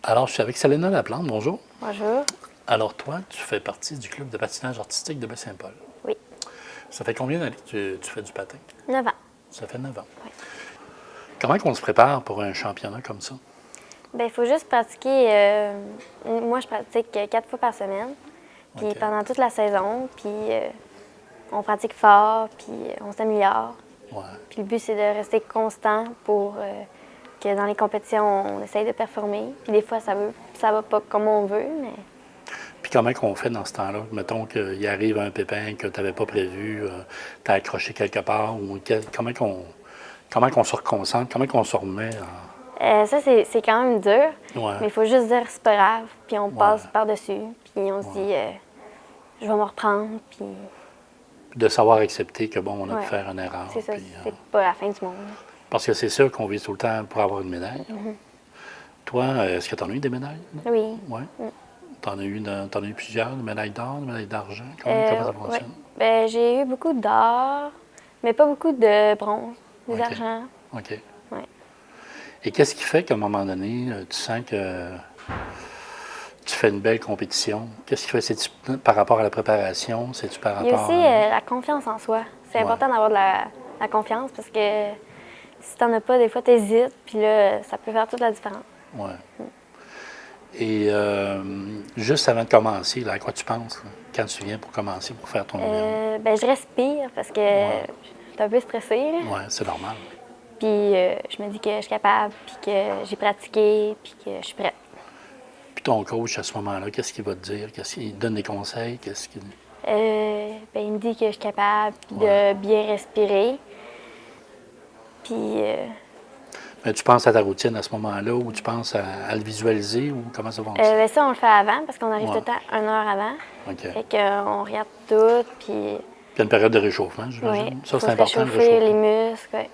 Alors, je suis avec Selena Laplante. Bonjour. Bonjour. Alors, toi, tu fais partie du club de patinage artistique de Baie-Saint-Paul. Oui. Ça fait combien d'années que tu fais du patin? 9 ans. Ça fait 9 ans. Oui. Comment on se prépare pour un championnat comme ça? Bien, il faut juste pratiquer. Moi, je pratique 4 fois par semaine. Puis OK. pendant toute la saison. Puis on pratique fort. Puis on s'améliore. Ouais. Puis le but, c'est de rester constant pour que dans les compétitions, on essaye de performer. Puis des fois, ça va pas comme on veut, mais... Puis comment on fait dans ce temps-là? Mettons qu'il arrive un pépin que tu n'avais pas prévu, tu as accroché quelque part, ou comment qu'on se reconcentre, comment qu'on se remet ça, c'est quand même dur, Ouais. mais il faut juste dire c'est pas grave, puis on passe Ouais. par-dessus, puis on se dit je vais me reprendre, puis de savoir accepter que, bon, on a Ouais. pu faire une erreur. c'est ça, puis, c'est pas la fin du monde. parce que c'est sûr qu'on vise tout le temps pour avoir une médaille. Toi, est-ce que tu en as eu des médailles? Oui. Oui. T'en as eu plusieurs, des médailles d'or, des médailles d'argent. Comment ça fonctionne? Ouais. Ben, j'ai eu beaucoup d'or, mais pas beaucoup de bronze, des OK. argents. OK. Ouais. Et qu'est-ce qui fait qu'à un moment donné, tu sens que tu fais une belle compétition? Qu'est-ce qui fait? C'est-tu par rapport à la préparation? C'est-tu par Il y a rapport aussi la confiance en soi. C'est Ouais. important d'avoir de la confiance parce que si t'en as pas, des fois, t'hésites, puis là, ça peut faire toute la différence. Ouais. Et juste avant de commencer, là, à quoi tu penses là, quand tu viens pour commencer, pour faire ton numéro? Ben, je respire parce que je suis un peu stressée. Là. Oui, c'est normal. Puis je me dis que je suis capable, puis que j'ai pratiqué, puis que je suis prête. Puis ton coach, à ce moment-là, qu'est-ce qu'il va te dire? Qu'est-ce qu'il donne des conseils? Qu'est-ce qu'il... Ben, il me dit que je suis capable Ouais. de bien respirer. Puis Mais tu penses à ta routine à ce moment-là ou tu penses à le visualiser ou comment ça fonctionne? ben, ça, on le fait avant parce qu'on arrive Ouais. tout le temps 1 heure avant. OK. Fait qu'on regarde tout, puis Puis il y a une période de réchauffement, j'imagine. ouais, Ça, faut c'est se important, le réchauffer les réchauffement. muscles. Ouais.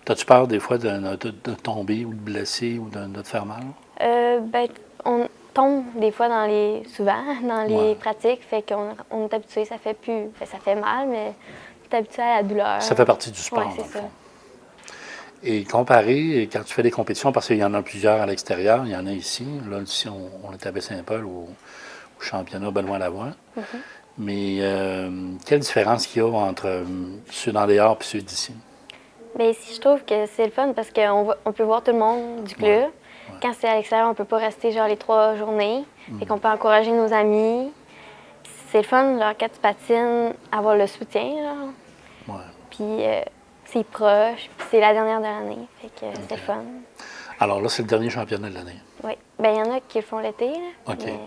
As-tu peur des fois de tomber ou de blesser ou de te faire mal? Ben, on tombe des fois souvent dans les Ouais. pratiques, fait qu'on est habitué, ça fait plus, ça fait mal, mais on est habitué à la douleur. Ça fait partie du sport, Ouais, dans c'est le ça. fond. Et comparé, quand tu fais des compétitions, parce qu'il y en a plusieurs à l'extérieur, il y en a ici. Là, ici, on est à Baie-Saint-Paul au championnat Benoît Lavoie. Mais quelle différence qu'il y a entre ceux dans les arts et ceux d'ici? Bien, ici, je trouve que c'est le fun parce on peut voir tout le monde du club. Quand c'est à l'extérieur, on peut pas rester genre les 3 journées. Fait qu'on peut encourager nos amis. C'est le fun, genre, quand tu patines, avoir le soutien, genre. Ouais. Puis c'est proche, puis c'est la dernière de l'année. Fait que c'est le fun. Alors là, c'est le dernier championnat de l'année. Oui. Bien, il y en a qui le font l'été, là. OK. Mais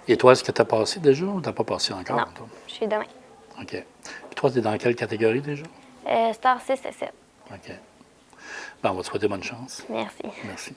Et toi, est-ce que tu as passé déjà ou tu n'as pas passé encore? non, Toi? je suis demain. OK. Puis toi, tu es dans quelle catégorie déjà? Star 6 et 7. OK. Ben, on va te souhaiter bonne chance. Merci. Merci.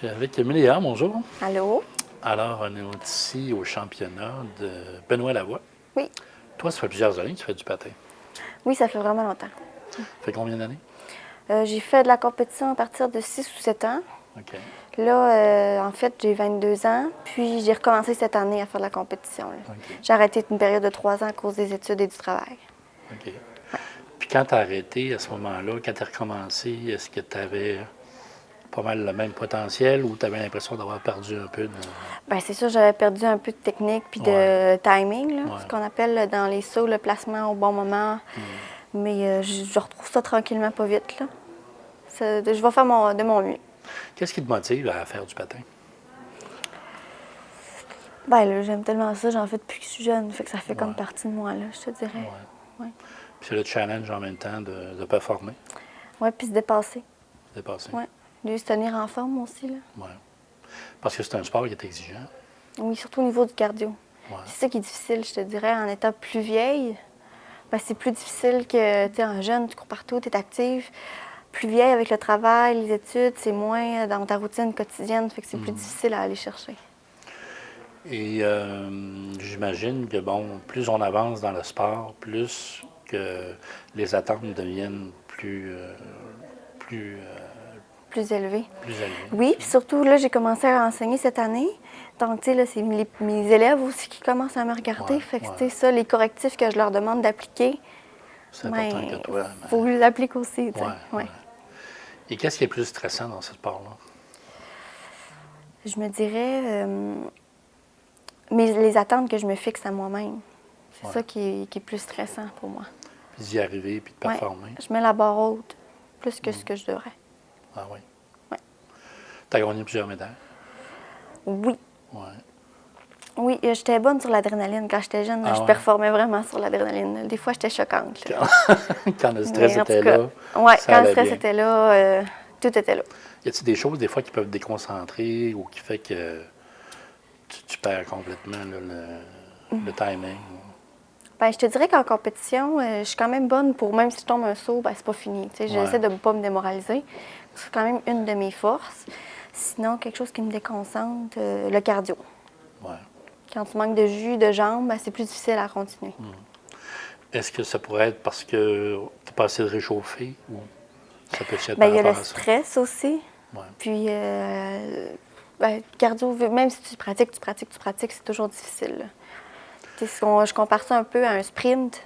Je suis avec Emilia, bonjour. Allô? Alors, on est ici au championnat de Benoît Lavoie. Oui. Toi, ça fait plusieurs années que tu fais du patin. Oui, ça fait vraiment longtemps. Ça fait combien d'années? J'ai fait de la compétition à partir de 6 ou 7 ans. OK. Là, en fait, j'ai 22 ans, puis j'ai recommencé cette année à faire de la compétition. Là. OK. J'ai arrêté une période de 3 ans à cause des études et du travail. OK. Puis quand tu as arrêté à ce moment-là, quand tu as recommencé, est-ce que tu avais pas mal le même potentiel ou tu avais l'impression d'avoir perdu un peu de... Bien, c'est sûr, j'avais perdu un peu de technique puis de timing, là, ce qu'on appelle là, dans les sauts le placement au bon moment. Mais je retrouve ça tranquillement, pas vite. Là. Je vais faire de mon mieux. Qu'est-ce qui te motive à faire du patin? Bien, là, j'aime tellement ça, j'en fais depuis que je suis jeune, fait que ça fait comme partie de moi, là, je te dirais. Ouais. Puis c'est le challenge en même temps de performer, Oui, puis se dépasser. de dépasser. Oui. De se tenir en forme aussi, là. Ouais. Parce que c'est un sport qui est exigeant. Oui, surtout au niveau du cardio. Ouais. C'est ça qui est difficile, je te dirais, en étant plus vieille. Ben, c'est plus difficile que, tu sais, en jeune, tu cours partout, tu es active. Plus vieille avec le travail, les études, c'est moins dans ta routine quotidienne, fait que c'est plus difficile à aller chercher. Et j'imagine que, bon, plus on avance dans le sport, plus que les attentes deviennent plus Plus élevé. élevées. Oui, puis surtout, là, j'ai commencé à enseigner cette année. Donc, tu sais, là, c'est mes élèves aussi qui commencent à me regarder. Fait que, tu sais, ça, les correctifs que je leur demande d'appliquer, C'est important que toi. il faut que je les applique aussi, tu sais. Ouais. Et qu'est-ce qui est plus stressant dans ce sport-là? Je me dirais les attentes que je me fixe à moi-même. C'est ça qui est plus stressant pour moi. Puis d'y arriver, puis de performer. Je mets la barre haute, plus que ce que je devrais. Ah oui? Oui. Tu as gagné plusieurs médailles? Oui. Oui. Oui, j'étais bonne sur l'adrénaline. Quand j'étais jeune, Ah je ouais? performais vraiment sur l'adrénaline. Des fois, j'étais choquante. Là. Quand le stress Mais en était tout cas, là, ouais, ça quand le allait stress bien. était là, tout était là. Y a-t-il des choses, des fois, qui peuvent te déconcentrer ou qui fait que tu perds complètement là, le timing? Ben, je te dirais qu'en compétition, je suis quand même bonne pour, même si je tombe un saut, ben, c'est pas fini. Tu sais, j'essaie de ne pas me démoraliser. C'est quand même une de mes forces. Sinon, quelque chose qui me déconcentre, le cardio. Ouais. Quand tu manques de jus, de jambes, ben, c'est plus difficile à continuer. Est-ce que ça pourrait être parce que tu n'as pas assez de réchauffer ou ça peut être Ben, par il y a le rapport à ça? stress aussi. Ouais. Puis, ben, cardio, même si tu pratiques, c'est toujours difficile. Là. Tu sais, je compare ça un peu à un sprint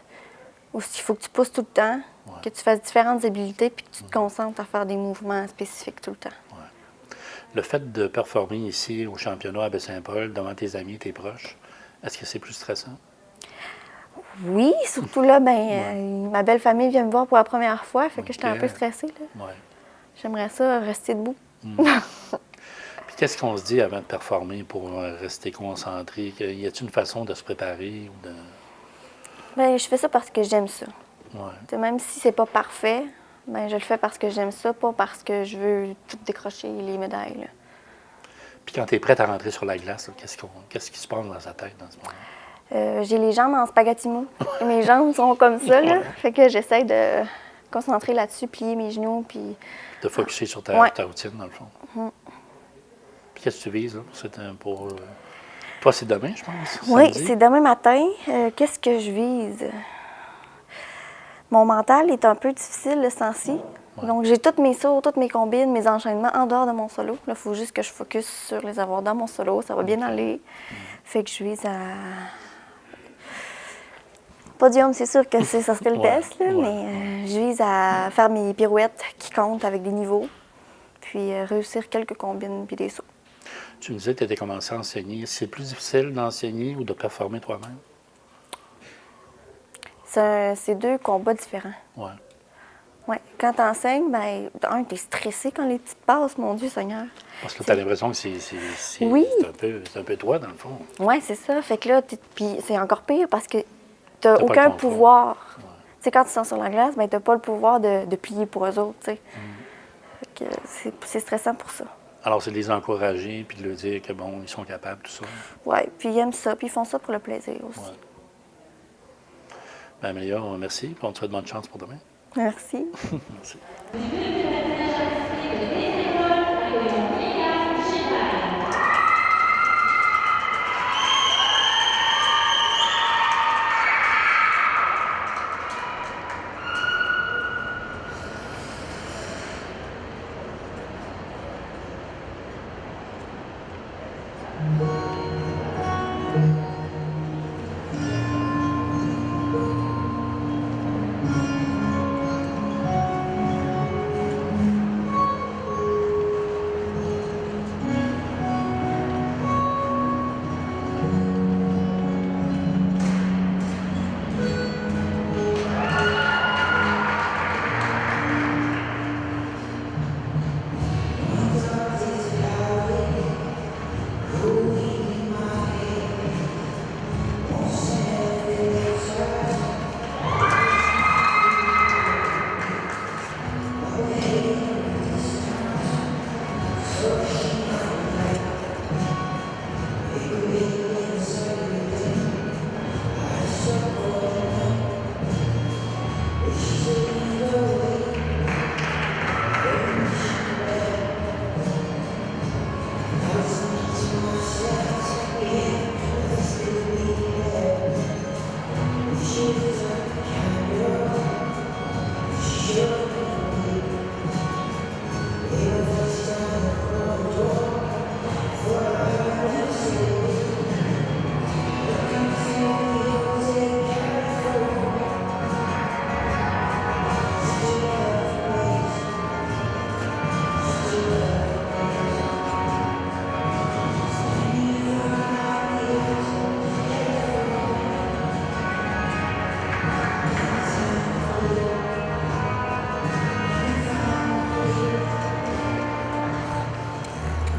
où il faut que tu pousses tout le temps, que tu fasses différentes habiletés puis que tu te concentres à faire des mouvements spécifiques tout le temps. Le fait de performer ici au championnat à Baie-Saint-Paul devant tes amis, tes proches, est-ce que c'est plus stressant? Oui, surtout là, ben, ma belle famille vient me voir pour la première fois, fait que j'étais un peu stressée. Là. Ouais. J'aimerais ça rester debout. Puis qu'est-ce qu'on se dit avant de performer pour rester concentré? Y a-t-il une façon de se préparer ou de... Ben, je fais ça parce que j'aime ça. Ouais. T'sais, même si c'est pas parfait, ben, je le fais parce que j'aime ça, pas parce que je veux tout décrocher les médailles. Là. Puis quand tu es prête à rentrer sur la glace, là, qu'est-ce qui se passe dans sa tête dans ce moment? J'ai les jambes en spaghetti mou. Mes jambes sont comme ça, là. Fait que j'essaie de concentrer là-dessus, plier mes genoux, puis... De focusser sur ta routine, dans le fond. Puis qu'est-ce que tu vises, là, pour toi, c'est demain, je pense? Oui, samedi? c'est demain matin. Qu'est-ce que je vise? Mon mental est un peu difficile, le sens-ci. Donc, j'ai tous mes sauts, toutes mes combines, mes enchaînements en dehors de mon solo. Il faut juste que je focus sur les avoir dans mon solo. Ça va bien aller. Fait que je vise à... Podium, c'est sûr que ça serait le best, là, mais je vise à faire mes pirouettes qui comptent avec des niveaux, puis réussir quelques combines puis des sauts. Tu me disais que tu étais commencé à enseigner. C'est plus difficile d'enseigner ou de performer toi-même? C'est deux combats différents. Oui. Ouais. Quand tu enseignes, ben, tu es stressé quand les petites passes, mon Dieu Seigneur. Parce que tu as l'impression que c'est Oui. un peu toi, dans le fond. Oui, c'est ça. Fait que là, puis c'est encore pire parce que tu n'as T'as pas aucun le contrôle. pouvoir. Tu sais, quand tu sors sur la glace, ben, tu n'as pas le pouvoir de plier pour eux autres, tu sais. Fait que c'est stressant pour ça. Alors, c'est de les encourager puis de leur dire que, bon, ils sont capables, tout ça. Oui, puis ils aiment ça, puis ils font ça pour le plaisir aussi. Ouais. Bien, Amélia, merci. Puis on te souhaite bonne chance pour demain. Merci. Merci.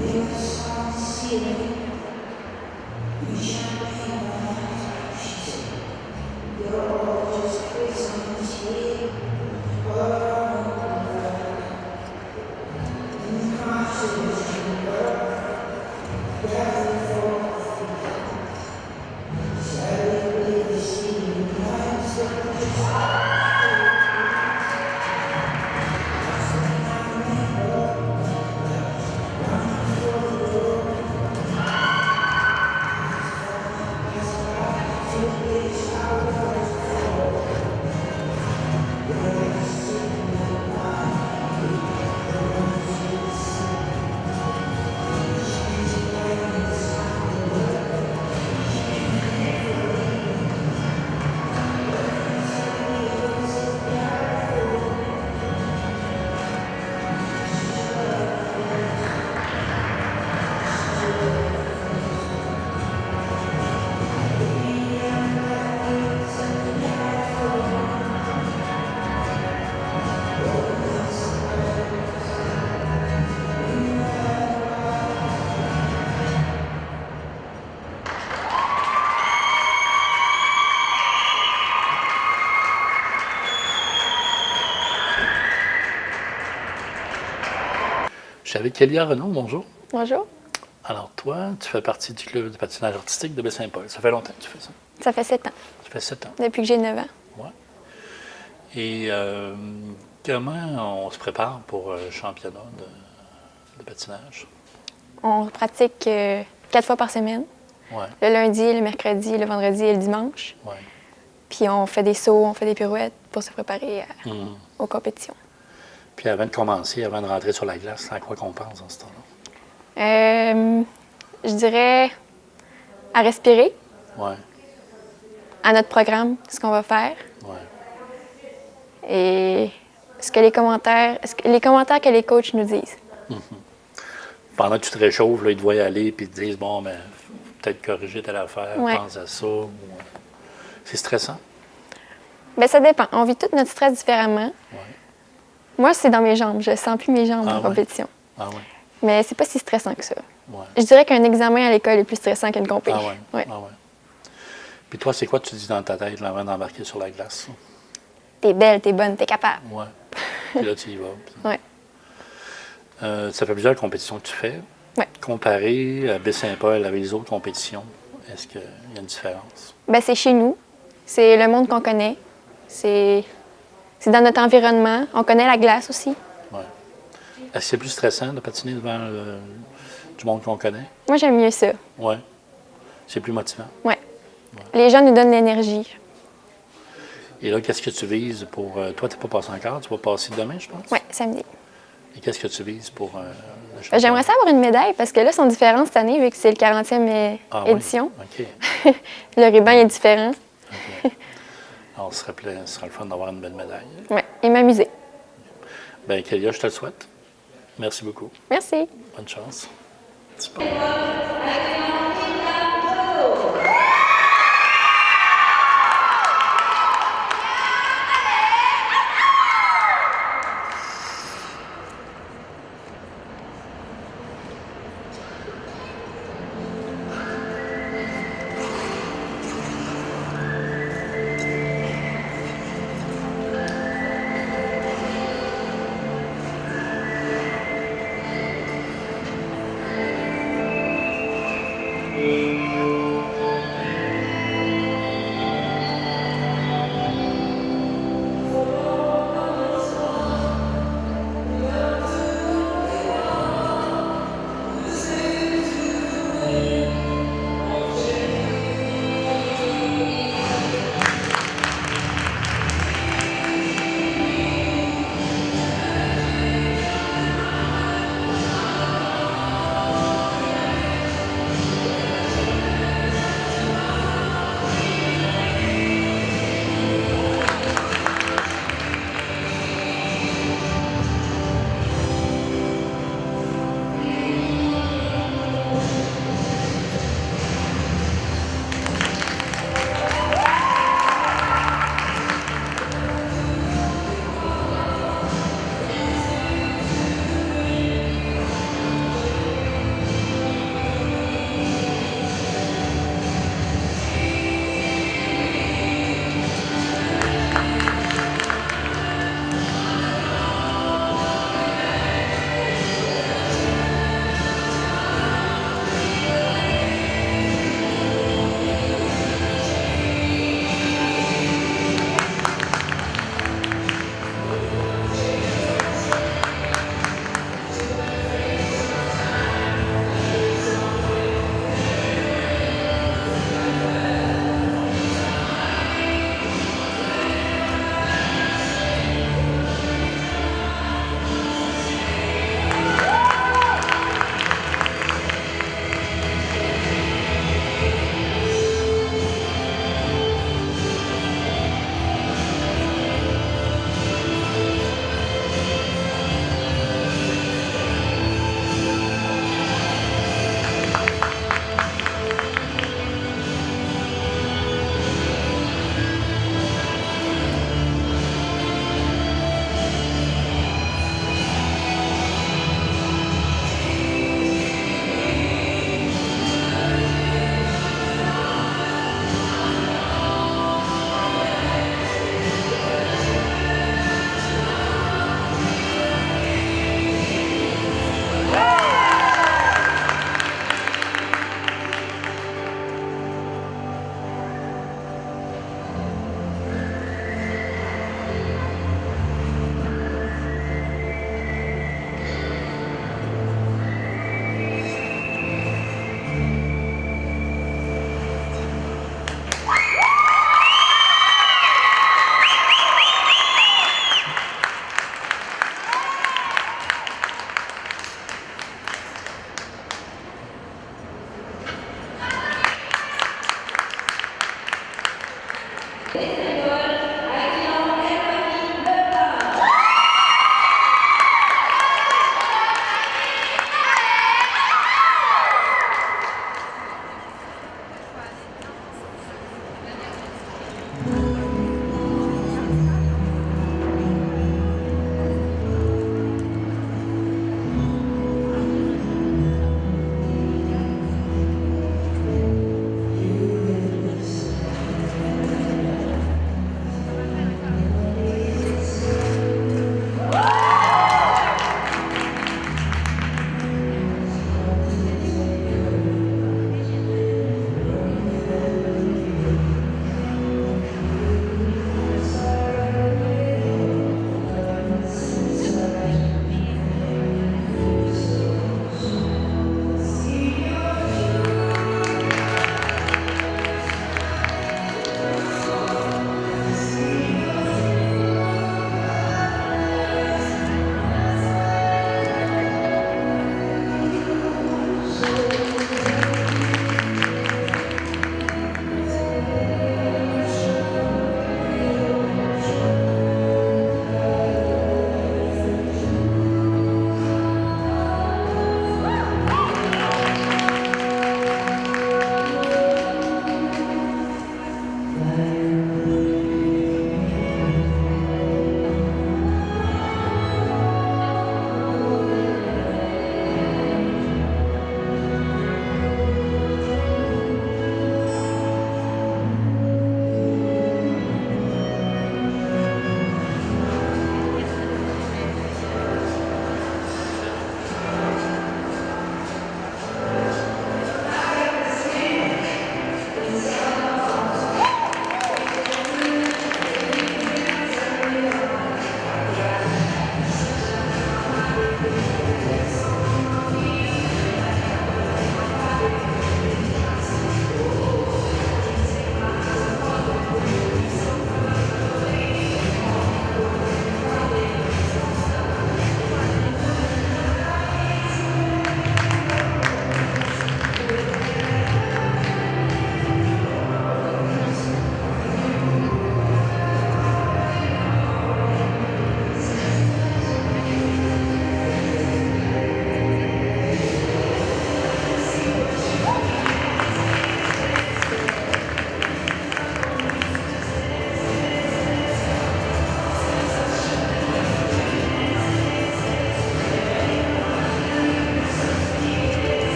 Yes, I see it. Je suis avec Kélia Renaud, bonjour. Bonjour. Alors toi, tu fais partie du club de patinage artistique de Baie-Saint-Paul. Ça fait longtemps que tu fais ça? Ça fait 7 ans, Ça fait 7 ans. depuis que j'ai 9 ans. Ouais. Et comment on se prépare pour un championnat de patinage? On pratique 4 fois par semaine, Ouais, le lundi, le mercredi, le vendredi et le dimanche. ouais. Puis on fait des sauts, on fait des pirouettes pour se préparer Mhm. aux compétitions. Puis avant de commencer, avant de rentrer sur la glace, c'est à quoi qu'on pense en ce temps-là? Je dirais à respirer, Ouais, à notre programme, ce qu'on va faire ouais. et les commentaires que les coachs nous disent. Pendant que tu te réchauffes, là, ils te voient aller puis ils te disent, bon, mais peut-être corriger telle affaire, Ouais. pense à ça. C'est stressant? Bien, ça dépend. On vit tout notre stress différemment. Ouais. Moi, c'est dans mes jambes. Je sens plus mes jambes Ah en ouais? compétition. Ah ouais, Mais c'est pas si stressant que ça. ouais. Je dirais qu'un examen à l'école est plus stressant qu'une compé. Ah ouais, Ouais. ah ouais. Puis toi, c'est quoi que tu dis dans ta tête là, avant d'embarquer sur la glace? Ça? T'es belle, t'es bonne, t'es capable. Ouais. Puis là, tu y vas. Puis- Ouais. Ça fait plusieurs compétitions que tu fais. Ouais. Comparé à Baie-Saint-Paul avec les autres compétitions, est-ce qu'il y a une différence? Ben, c'est chez nous. C'est le monde qu'on connaît. C'est dans notre environnement. On connaît la glace aussi. Ouais. Est-ce que c'est plus stressant de patiner devant du monde qu'on connaît? Moi, j'aime mieux ça. Ouais. C'est plus motivant. Ouais. Les gens nous donnent l'énergie. Et là, qu'est-ce que tu vises pour. Toi, tu n'es pas passé encore, tu vas passer demain, je pense? Ouais, samedi. Et qu'est-ce que tu vises pour le Ben, championnat? j'aimerais ça avoir une médaille parce que là, ils sont différents cette année vu que c'est le 40e Ah oui? édition. OK. Le ruban est différent. OK. Alors, ce sera le fun d'avoir une belle médaille. Ouais, et m'amuser. Bien, Kélia, je te le souhaite. Merci beaucoup. Merci. Bonne chance. Super.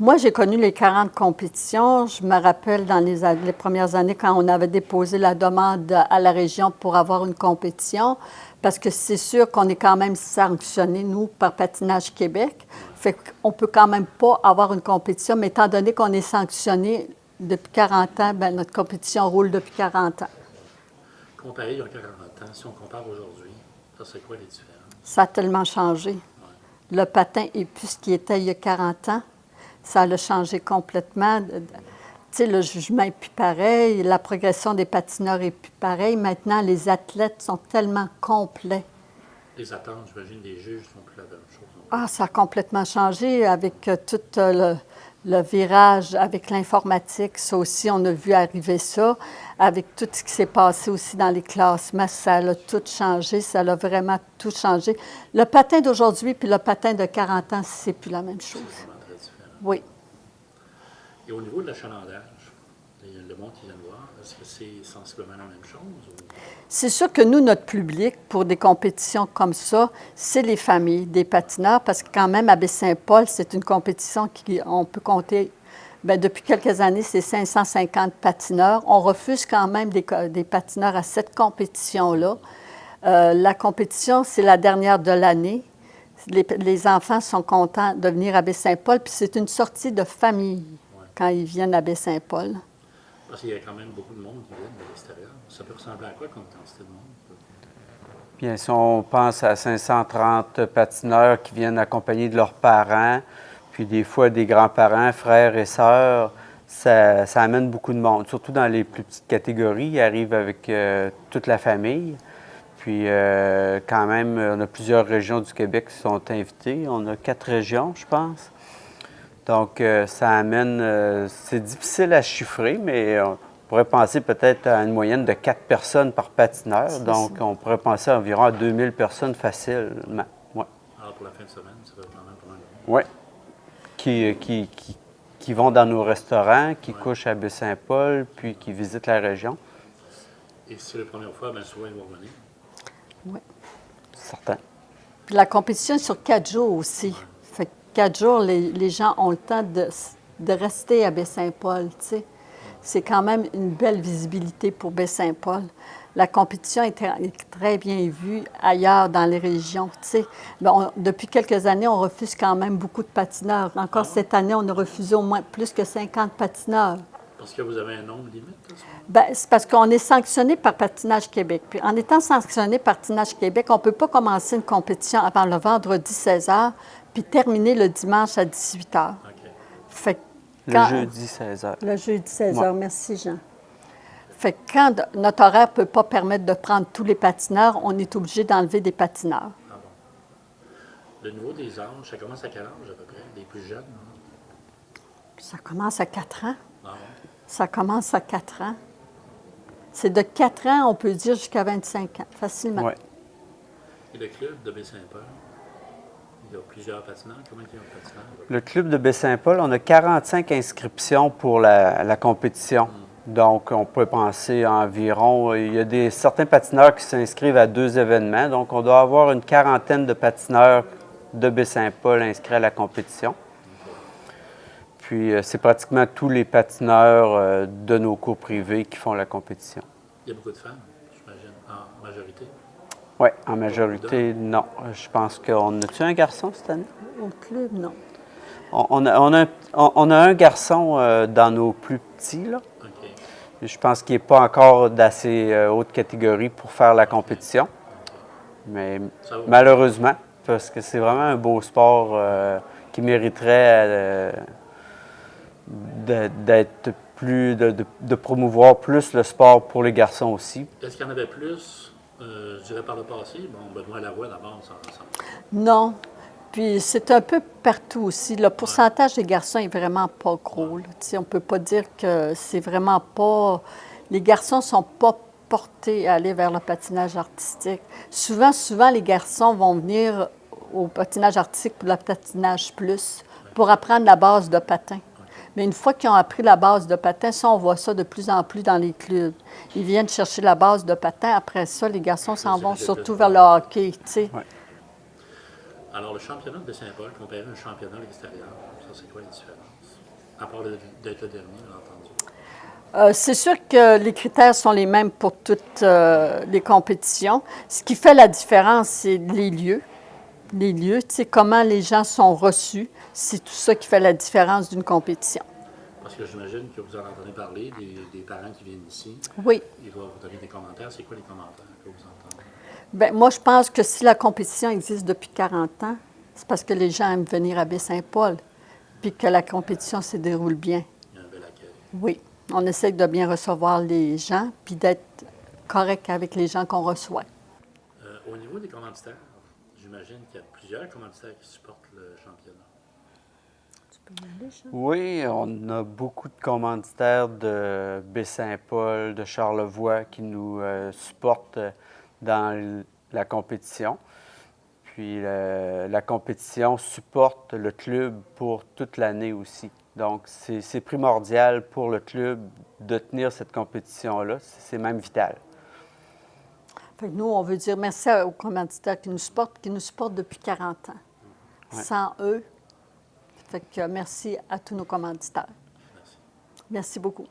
Moi, j'ai connu les 40 compétitions. Je me rappelle dans les premières années quand on avait déposé la demande à la région pour avoir une compétition, parce que c'est sûr qu'on est quand même sanctionné, nous, par Patinage Québec. Fait qu'on ne peut quand même pas avoir une compétition, mais étant donné qu'on est sanctionné depuis 40 ans, bien, notre compétition roule depuis 40 ans. Comparé il y a 40 ans, si on compare aujourd'hui, ça c'est quoi les différences? Ça a tellement changé. Le patin est plus ce qui était il y a 40 ans. Ça l'a changé complètement. Tu sais, le jugement n'est plus pareil, la progression des patineurs est plus pareille. Maintenant, les athlètes sont tellement complets. Les attentes, j'imagine, des juges ne sont plus la même chose. Ah, ça a complètement changé avec tout le virage, avec l'informatique. Ça aussi, on a vu arriver ça. Avec tout ce qui s'est passé aussi dans les classements, ça a tout changé. Ça a vraiment tout changé. Le patin d'aujourd'hui puis le patin de 40 ans, c'est plus la même chose. C'est vraiment très différent. Oui. Et au niveau de l'achalandage, le monde qui vient de voir, est-ce que c'est sensiblement la même chose? Ou... C'est sûr que nous, notre public, pour des compétitions comme ça, c'est les familles des patineurs, parce que quand même, à Baie-Saint-Paul, c'est une compétition qu'on peut compter, bien, depuis quelques années, c'est 550 patineurs. On refuse quand même des patineurs à cette compétition-là. La compétition, c'est la dernière de l'année. Les enfants sont contents de venir à Baie-Saint-Paul, puis c'est une sortie de famille quand ils viennent à Baie-Saint-Paul. Parce qu'il y a quand même beaucoup de monde qui viennent de l'extérieur. Ça peut ressembler à quoi comme quantité de monde? Bien, si on pense à 530 patineurs qui viennent accompagnés de leurs parents, puis des fois des grands-parents, frères et sœurs, ça amène beaucoup de monde. Surtout dans les plus petites catégories, ils arrivent avec toute la famille. Puis quand même, on a plusieurs régions du Québec qui sont invitées. On a 4 régions, je pense. Donc, ça amène... c'est difficile à chiffrer, mais on pourrait penser peut-être à une moyenne de 4 personnes par patineur. Donc, on pourrait penser à environ à 2000 personnes facilement. Ouais. Alors, pour la fin de semaine, ça va être quand même pas mal. Oui. Qui vont dans nos restaurants, qui couchent à Baie-Saint-Paul, puis qui visitent la région. Et si c'est la première fois, bien souvent, ils vont revenir. Oui. Certain. Puis la compétition est sur 4 jours aussi. Fait que 4 jours, les gens ont le temps de rester à Baie-Saint-Paul, tu sais. C'est quand même une belle visibilité pour Baie-Saint-Paul. La compétition est très bien vue ailleurs dans les régions, tu sais. Depuis quelques années, on refuse quand même beaucoup de patineurs. Encore cette année, on a refusé au moins plus que 50 patineurs. Parce que vous avez un nombre limite? Bien, c'est parce qu'on est sanctionné par Patinage Québec. Puis en étant sanctionné par Patinage Québec, on ne peut pas commencer une compétition avant le vendredi 16h puis terminer le dimanche à 18h. OK. Fait que Le jeudi 16h. Le jeudi 16h, Ouais. merci Jean. Fait que quand notre horaire ne peut pas permettre de prendre tous les patineurs, on est obligé d'enlever des patineurs. Ah bon. Le niveau des âges, ça commence à quel âge à peu près? Les plus jeunes? Ça commence à 4 ans. Ah bon. Ça commence à 4 ans. C'est de 4 ans, on peut dire, jusqu'à 25 ans, facilement. Oui. Et le club de Baie-Saint-Paul, il y a plusieurs patineurs. Combien il y a de patineurs? Le club de Baie-Saint-Paul, on a 45 inscriptions pour la compétition. Donc, on peut penser environ... Il y a certains patineurs qui s'inscrivent à 2 événements. Donc, on doit avoir une quarantaine de patineurs de Baie-Saint-Paul inscrits à la compétition. Puis, c'est pratiquement tous les patineurs de nos cours privés qui font la compétition. Il y a beaucoup de femmes, j'imagine, en majorité. Oui, en majorité, non. Je pense qu'on a-tu un garçon cette année? Au club, non. On a un garçon dans nos plus petits, là. OK. Je pense qu'il n'est pas encore d'assez haute catégorie pour faire la compétition. Mais Ça va. malheureusement, parce que c'est vraiment un beau sport qui mériterait d'être plus, de promouvoir plus le sport pour les garçons aussi. Est-ce qu'il y en avait plus, je dirais, par le passé? Bon, Benoît Lavoie, d'abord, ça... Non. Puis c'est un peu partout aussi. Le pourcentage des garçons est vraiment pas gros. Là. Tu sais, on ne peut pas dire que c'est vraiment pas... Les garçons ne sont pas portés à aller vers le patinage artistique. Souvent, les garçons vont venir au patinage artistique pour le patinage plus, pour apprendre la base de patin. Mais une fois qu'ils ont appris la base de patin, ça, on voit ça de plus en plus dans les clubs. Ils viennent chercher la base de patin. Après ça, les garçons s'en vont surtout vers le hockey, tu sais. Ouais. Alors, le championnat de Saint-Paul, comparé à un championnat à l'extérieur, ça, c'est quoi les différences? À part d'être le dernier, bien entendu. C'est sûr que les critères sont les mêmes pour toutes les compétitions. Ce qui fait la différence, c'est les lieux. Les lieux, tu sais, comment les gens sont reçus. C'est tout ça qui fait la différence d'une compétition. Parce que j'imagine que vous en entendez parler, des parents qui viennent ici. Oui. Ils doivent vous donner des commentaires. C'est quoi les commentaires que vous entendez? Bien, moi, je pense que si la compétition existe depuis 40 ans, c'est parce que les gens aiment venir à Baie-Saint-Paul, puis que la compétition se déroule bien. Il y a un bel accueil. Oui. On essaie de bien recevoir les gens, puis d'être correct avec les gens qu'on reçoit. Au niveau des commanditaires, j'imagine qu'il y a plusieurs commanditaires qui supportent le championnat. Oui, on a beaucoup de commanditaires de Baie-Saint-Paul, de Charlevoix qui nous supportent dans la compétition. Puis la compétition supporte le club pour toute l'année aussi. Donc, c'est primordial pour le club de tenir cette compétition-là. C'est même vital. Fait que nous, on veut dire merci aux commanditaires qui nous supportent depuis 40 ans. Ouais. Sans eux, fait que merci à tous nos commanditaires. Merci. Merci beaucoup.